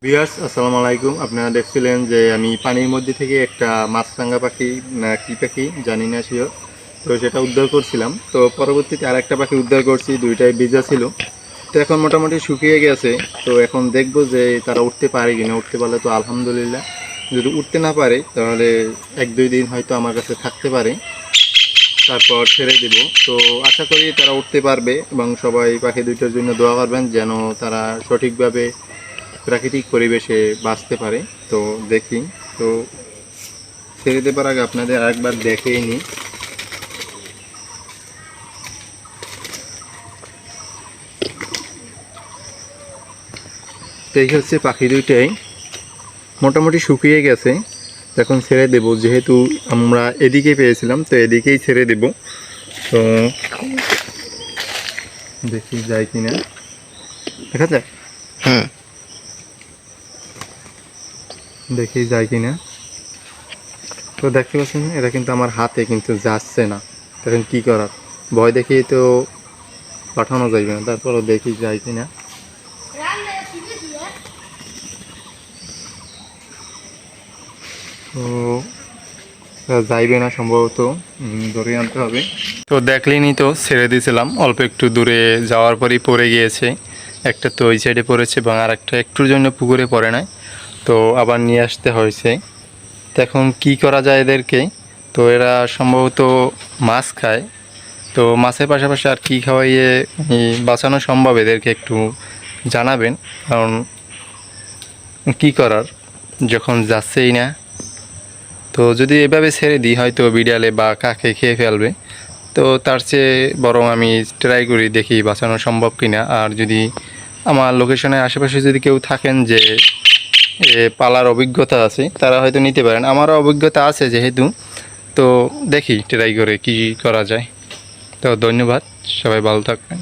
Viewers আসসালামু আলাইকুম। আপনারা দেখছিলেন যে আমি পানির মধ্যে থেকে একটা মাছরাঙা পাখি না কি পাখি জানি না শিওর, তো সেটা উদ্ধার করছিলাম। তো পরবর্তীতে আরেকটা পাখি উদ্ধার করছি, দুইটাই ভিজা ছিল। তো এখন মোটামুটি শুকিয়ে গেছে। তো এখন দেখবো যে তারা উঠতে পারে কিনা। উঠতে পারলে তো আলহামদুলিল্লাহ, যদি উঠতে না পারে তাহলে 1-2 দিন হয়তো আমার কাছে থাকতে পারে, তারপর ছেড়ে দেব। তো আশা করি তারা উঠতে পারবে এবং সবাই পাখি দুইটার জন্য দোয়া করবেন যেন তারা সঠিকভাবে প্রাকৃতিক পরিবেশে বাঁচতে পারে। তো দেখি, তো ছেড়ে দেবার আগে আপনাদের আরেকবার দেখেই নিই। তো এই হচ্ছে পাখি দুইটাই মোটামুটি শুকিয়ে গেছে। এখন ছেড়ে দেব, যেহেতু আমরা এদিকে পেয়েছিলাম তো এদিকেই ছেড়ে দেব। তো দেখি যায় কিনা, দেখা যায়। দেখি যায় কিনা। তো দেখতে পাচ্ছেন এটা কিন্তু আমার হাতে কিন্তু যাচ্ছে না। তখন কি করার, ভয় দেখিয়ে তো পাঠানো যাইবে না, তারপরও দেখি যায় কিনা। তো যাইবে না সম্ভবত, ধরে আনতে হবে। তো দেখলেনি, তো ছেড়ে দিয়েছিলাম, অল্প একটু দূরে যাওয়ার পরই পড়ে গিয়েছে। একটা তো ওই সাইডে পড়েছে এবং আর একটা একটুর জন্য পুকুরে পড়ে নাই, তো আবার নিয়ে আসতে হয়েছে। তো এখন কী করা যায় এদেরকে, তো এরা সম্ভবত মাছ খায়। তো মাছের পাশাপাশি আর কী খাওয়াইয়ে বাঁচানো সম্ভব এদেরকে একটু জানাবেন, কারণ কী করার, যখন যাচ্ছেই না। তো যদি এভাবে ছেড়ে দিই হয়তো বিড়ালে বা কাকে খেয়ে ফেলবে। তো তার চেয়ে বরং আমি ট্রাই করি, দেখি বাঁচানো সম্ভব কিনা। আর যদি আমার লোকেশনের আশেপাশে যদি কেউ থাকেন যে পালার অভিজ্ঞতা আছে, তারা হয়তো নিতে পারেন। আমারও অভিজ্ঞতা আছে যেহেতু, তো দেখি ট্রাই করে কি করা যায়। তো ধন্যবাদ, সবাই ভালো থাকবেন।